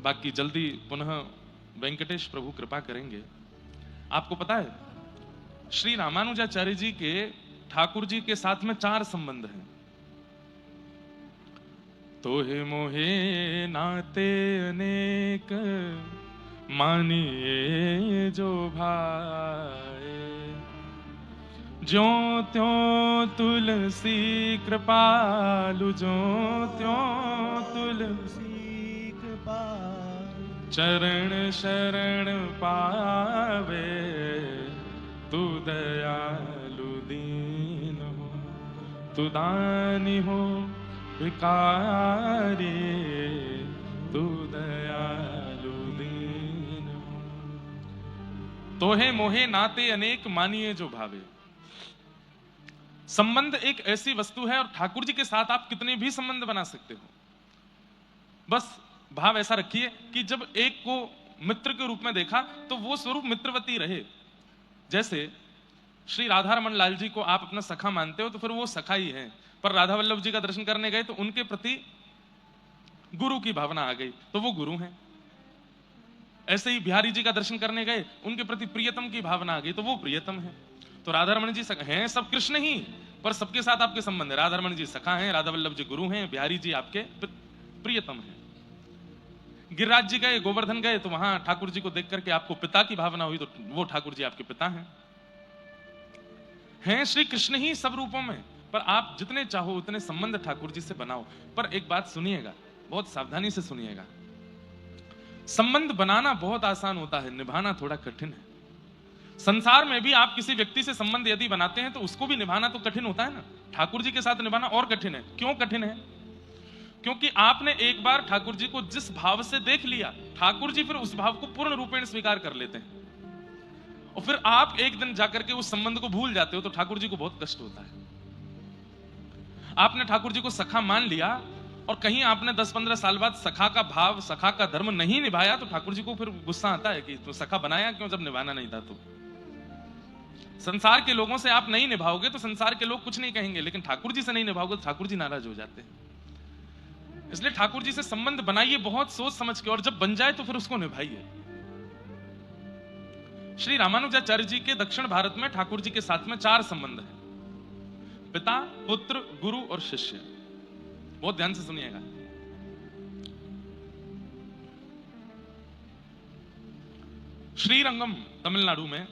बाकी जल्दी पुनः वेंकटेश प्रभु कृपा करेंगे। आपको पता है श्री रामानुजाचार्य जी के ठाकुर जी के साथ में 4 संबंध हैं। तोहे मोहे नाते अनेक मानिए जो भाए, ज्यों त्यों तुलसी कृपालु, ज्यों त्यों तुलसी कृपालु, चरण शरण पावे, तू दयालु दीन हो, तू दानी हो भिखारी, तू दयालु दीन हो। तोहे मोहे नाते अनेक मानिए जो भावे। संबंध एक ऐसी वस्तु है और ठाकुर जी के साथ आप कितने भी संबंध बना सकते हो। बस भाव ऐसा रखिए कि जब एक को मित्र के रूप में देखा तो वो स्वरूप मित्रवती रहे। जैसे श्री राधा रमन लाल जी को आप अपना सखा मानते हो तो फिर वो सखा ही है, पर राधा वल्लभ जी का दर्शन करने गए तो उनके प्रति गुरु की भावना आ गई तो वो गुरु हैं। ऐसे ही बिहारी जी का दर्शन करने गए, उनके प्रति प्रियतम की भावना आ गई तो वो प्रियतम है। तो राधा रमन जी हैं सब कृष्ण ही, पर सबके साथ आपके संबंध है। राधा रमन जी सखा हैं, राधा वल्लभ जी गुरु हैं, बिहारी जी आपके प्रियतम हैं। गिरिराज जी गए, गोवर्धन गए तो वहां ठाकुर जी को देख करके आपको पिता की भावना हुई तो वो ठाकुर जी आपके पिता हैं श्री कृष्ण ही सब रूपों में। पर आप जितने चाहो उतने संबंध ठाकुर जी से बनाओ। पर एक बात सुनिएगा, बहुत सावधानी से सुनिएगा। संबंध बनाना बहुत आसान होता है, निभाना थोड़ा कठिन है। संसार में भी आप किसी व्यक्ति से संबंध यदि बनाते हैं तो उसको भी निभाना तो कठिन होता है ना। ठाकुर जी के साथ निभाना और कठिन है। क्यों कठिन है? क्योंकि आपने एक बार ठाकुर जी को जिस भाव से देख लिया, ठाकुर जी फिर उस भाव को पूर्ण रूपेण स्वीकार कर लेते हैं और फिर आप एक दिन जाकर के उस संबंध को भूल जाते हो तो ठाकुर जी को बहुत कष्ट होता है। आपने ठाकुर जी को सखा मान लिया और कहीं आपने 10-15 साल बाद सखा का भाव, सखा का धर्म नहीं निभाया तो ठाकुर जी को फिर गुस्सा आता है कि तो सखा बनाया क्यों जब निभाना नहीं था। तो संसार के लोगों से आप नहीं निभाओगे तो संसार के लोग कुछ नहीं कहेंगे, लेकिन ठाकुर जी से नहीं निभाओगे तो ठाकुर जी नाराज हो जाते हैं। इसलिए ठाकुर जी से संबंध बनाइए बहुत सोच समझ के, और जब बन जाए तो फिर उसको निभाइए। श्री रामानुजाचार्य जी के दक्षिण भारत में ठाकुर जी के साथ में 4 संबंध हैं, पिता, पुत्र, गुरु और शिष्य। बहुत ध्यान से सुनिएगा। श्रीरंगम तमिलनाडु में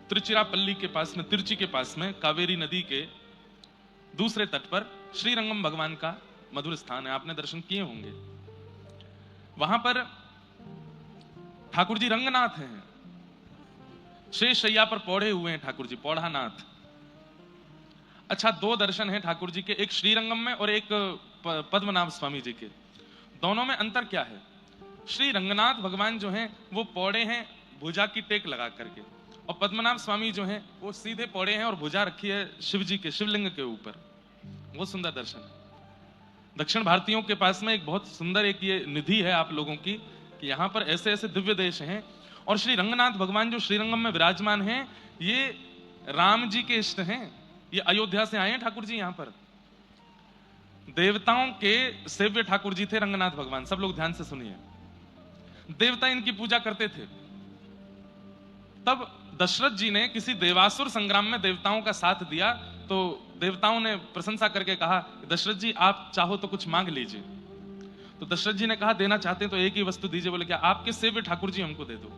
त्रिचिरापल्ली के पास में, तिरुचि के पास में, कावेरी नदी के दूसरे तट पर श्रीरंगम भगवान का मधुर स्थान है। आपने दर्शन किए होंगे। वहां पर ठाकुर जी रंगनाथ हैं, शेष शैया पर पौड़े हुए हैं ठाकुर जी, पौढ़ानाथ। अच्छा, 2 दर्शन हैं ठाकुर जी के, एक श्रीरंगम में और एक पद्मनाभ स्वामी जी के। दोनों में अंतर क्या है? श्री रंगनाथ भगवान जो हैं वो पौड़े हैं भुजा की टेक लगा करके, और पद्मनाभ स्वामी जो हैं वो सीधे पौड़े हैं और भुजा रखी है शिव जी के, शिवलिंग के ऊपर। बहुत सुंदर दर्शन है। दक्षिण भारतीयों के पास में एक बहुत सुंदर एक ये निधि है आप लोगों की कि यहाँ पर ऐसे ऐसे दिव्य देश हैं। और श्री रंगनाथ भगवान जो श्रीरंगम में विराजमान हैं, ये राम जी के इष्ट हैं। ये अयोध्या से आए हैं ठाकुर जी। यहाँ पर देवताओं के सेव्य ठाकुर जी थे रंगनाथ भगवान। सब लोग ध्यान से सुनिए। देवता इनकी पूजा करते थे। तब दशरथ जी ने किसी देवासुर संग्राम में देवताओं का साथ दिया तो देवताओं ने प्रशंसा करके कहा, दशरथ जी आप चाहो तो कुछ मांग लीजिए। तो दशरथ जी ने कहा, देना चाहते हैं तो एक ही वस्तु दीजिए। बोले, क्या? आपके सेव्य ठाकुर जी हमको दे दो।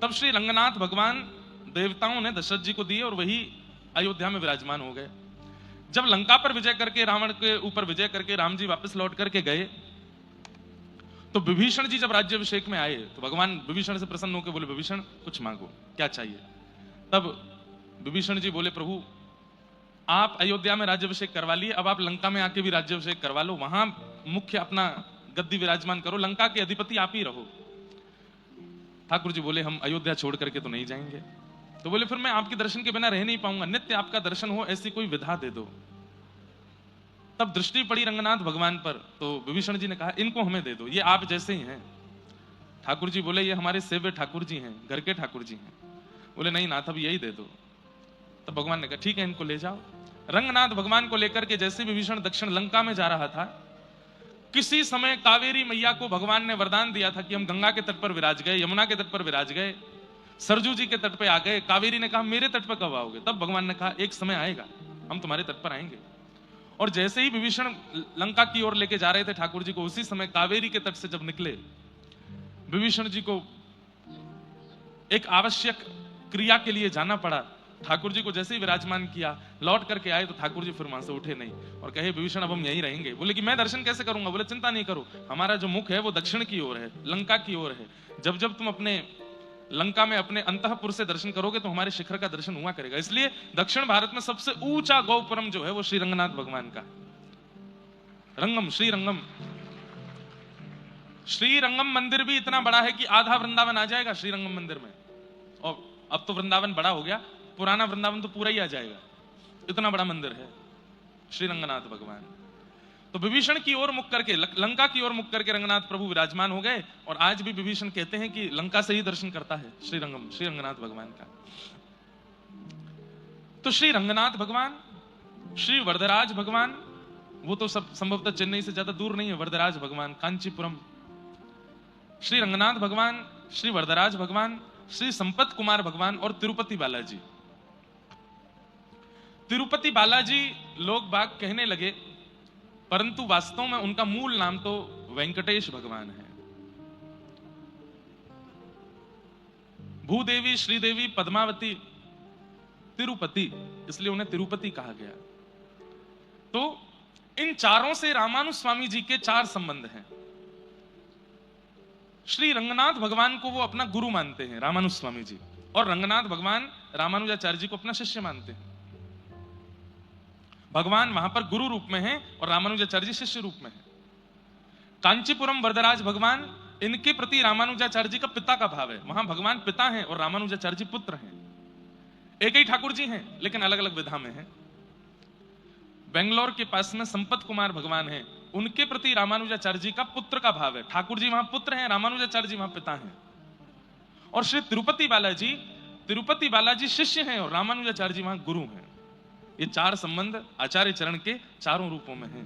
तब श्री रंगनाथ भगवान देवताओं ने दशरथ जी को दिए और वही अयोध्या में विराजमान हो गए। जब लंका पर विजय करके, रावण के ऊपर विजय करके राम जी वापस लौट करके गए तो विभीषण जी जब राज्याभिषेक में आए तो भगवान विभीषण से प्रसन्न होकर बोले, विभीषण कुछ मांगो, क्या चाहिए? तब विभीषण जी बोले, प्रभु आप अयोध्या में राज्याभिषेक करवा लिए, अब आप लंका में आके भी राज्याभिषेक करवा लो, वहां मुख्य अपना गद्दी विराजमान करो, लंका के अधिपति आप ही रहो। ठाकुर जी बोले, हम अयोध्या छोड़ करके तो नहीं जाएंगे। तो बोले, फिर मैं आपके दर्शन के बिना रह नहीं पाऊंगा, नित्य आपका दर्शन हो ऐसी कोई विधा दे दो। तब दृष्टि पड़ी रंगनाथ भगवान पर तो विभीषण जी ने कहा, इनको हमें दे दो, ये आप जैसे ही हैं। ठाकुर जी बोले, ये हमारे सेव्य ठाकुर जी हैं, घर के ठाकुर जी हैं। बोले, नहीं नाथ अब यही दे दो। तब भगवान ने कहा, ठीक है इनको ले जाओ। रंगनाथ भगवान को लेकर के जैसे विभीषण दक्षिण लंका में जा रहा था, किसी समय कावेरी मैया को भगवान ने वरदान दिया था कि हम गंगा के तट पर विराज गए, यमुना के तट पर विराज गए, सरजू जी के तट पे आ गए। कावेरी ने कहा मेरे तट पर कब आओगे? तब भगवान ने कहा एक समय आएगा, हम तुम्हारे तट पर आएंगे। और जैसे ही विभीषण लंका की ओर लेके जा रहे थे ठाकुर जी को, उसी समय कावेरी के तट से जब निकले, विभीषण जी को एक आवश्यक क्रिया के लिए जाना पड़ा। ठाकुर जी को जैसे ही विराजमान किया, लौट करके आए तो ठाकुर जी फिर वहां से उठे नहीं और कहे विभीषण अब हम यहीं रहेंगे। बोले कि मैं दर्शन कैसे करूंगा? बोले चिंता नहीं करो, हमारा जो मुख है वो दक्षिण की ओर है, लंका की ओर है। जब जब तुम अपने लंका में अपने अंतःपुर से दर्शन करोगे तो हमारे शिखर का दर्शन हुआ करेगा। इसलिए दक्षिण भारत में सबसे ऊंचा गौपुरम जो है वो श्री रंगनाथ भगवान का रंगम, श्री रंगम। श्री रंगम मंदिर भी इतना बड़ा है कि आधा वृंदावन आ जाएगा श्री रंगम मंदिर में। और अब तो वृंदावन बड़ा हो गया, पुराना वृंदावन तो पूरा ही आ जाएगा, इतना बड़ा मंदिर है श्री रंगनाथ भगवान। तो विभीषण की ओर मुख करके, लंका की ओर मुख करके रंगनाथ प्रभु विराजमान हो गए। और आज भी विभीषण कहते हैं कि लंका से ही दर्शन करता है श्री रंगनाथ भगवान का। तो श्री रंगनाथ भगवान, श्री वरदराज भगवान, वो तो सब संभवतः चेन्नई से ज्यादा दूर नहीं है। वरदराज भगवान कांचीपुरम, श्री रंगनाथ भगवान, श्री वरदराज भगवान, श्री संपत कुमार भगवान और तिरुपति बालाजी। तिरुपति बालाजी लोग बाग कहने लगे, परंतु वास्तव में उनका मूल नाम तो वेंकटेश भगवान है। भूदेवी, श्रीदेवी, पद्मावती, तिरुपति, इसलिए उन्हें तिरुपति कहा गया। तो इन चारों से रामानुज स्वामी जी के चार संबंध हैं। श्री रंगनाथ भगवान को वो अपना गुरु मानते हैं रामानुज स्वामी जी, और रंगनाथ भगवान रामानुजाचार्य जी को अपना शिष्य मानते हैं। भगवान वहां पर गुरु रूप में है और रामानुजाचार्य जी शिष्य रूप में है। कांचीपुरम वरदराज भगवान, इनके प्रति रामानुजाचार्य जी का पिता का भाव है। वहां भगवान पिता हैं और रामानुजाचार्य जी पुत्र हैं। एक ही ठाकुर जी हैं लेकिन अलग अलग विधा में हैं। बेंगलोर के पास में संपत कुमार भगवान हैं, उनके प्रति रामानुजाचार्य जी का पुत्र का भाव है। ठाकुर जी वहां पुत्र हैं, रामानुजाचार्य जी वहां पिता हैं। और श्री तिरुपति बालाजी शिष्य हैं और रामानुजाचार्य जी वहां गुरु हैं। ये चार संबंध आचार्य चरण के चारों रूपों में हैं।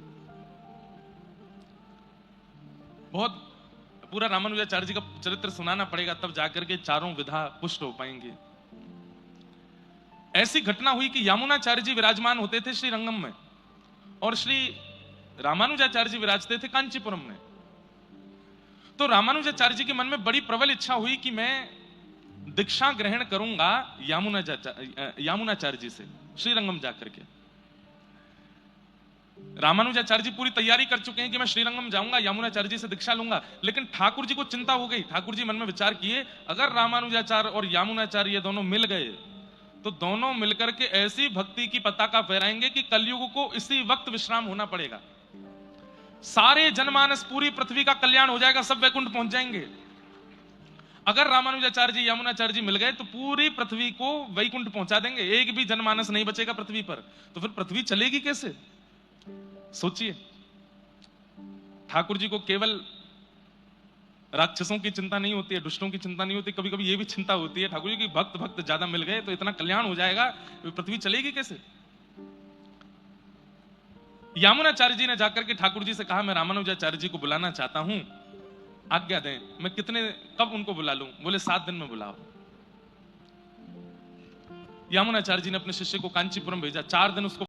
बहुत पूरा रामानुजाचार्य जी का चरित्र सुनाना पड़ेगा, तब जाकर के चारों विधा पुष्ट हो पाएंगे। ऐसी घटना हुई कि यामुनाचार्य जी विराजमान होते थे श्री रंगम में और श्री रामानुजाचार्य जी विराजते थे कांचीपुरम में। तो रामानुजाचार्य जी के मन में बड़ी प्रबल इच्छा हुई कि मैं दीक्षा ग्रहण करूंगा यामुनाचार्य जी से श्रीरंगम जाकर के। रामानुजाचार्य जी पूरी तैयारी कर चुके हैं कि मैं श्रीरंगम जाऊंगा, यामुनाचार्य जी से दीक्षा लूंगा। लेकिन ठाकुर जी को चिंता हो गई। ठाकुर जी मन में विचार किए, अगर रामानुजाचार्य और यामुनाचार्य ये दोनों मिल गए तो दोनों मिलकर के ऐसी भक्ति की पताका फहराएंगे कि कलयुग को इसी वक्त विश्राम होना पड़ेगा। सारे जनमानस, पूरी पृथ्वी का कल्याण हो जाएगा, सब वैकुंठ पहुंच जाएंगे। अगर रामानुजाचार्य जी यामुनाचार्य जी मिल गए तो पूरी पृथ्वी को वैकुंठ पहुंचा देंगे, एक भी जनमानस नहीं बचेगा पृथ्वी पर। तो फिर पृथ्वी चलेगी कैसे? सोचिए। ठाकुर जी को केवल राक्षसों की चिंता नहीं होती है, दुष्टों की चिंता नहीं होती, कभी कभी ये भी चिंता होती है ठाकुर जी की भक्त ज्यादा मिल गए तो इतना कल्याण हो जाएगा, पृथ्वी चलेगी कैसे? यामुनाचार्य जी ने जाकर के ठाकुर जी से कहा, मैं रामानुजाचार्य जी को बुलाना चाहता हूं, आज्ञा दें, मैं कब उनको बुला लूं? बोले 7 दिन में बुलाओ। यामुनाचार्य जी ने अपने शिष्य को कांचीपुरम भेजा, 4 दिन उसको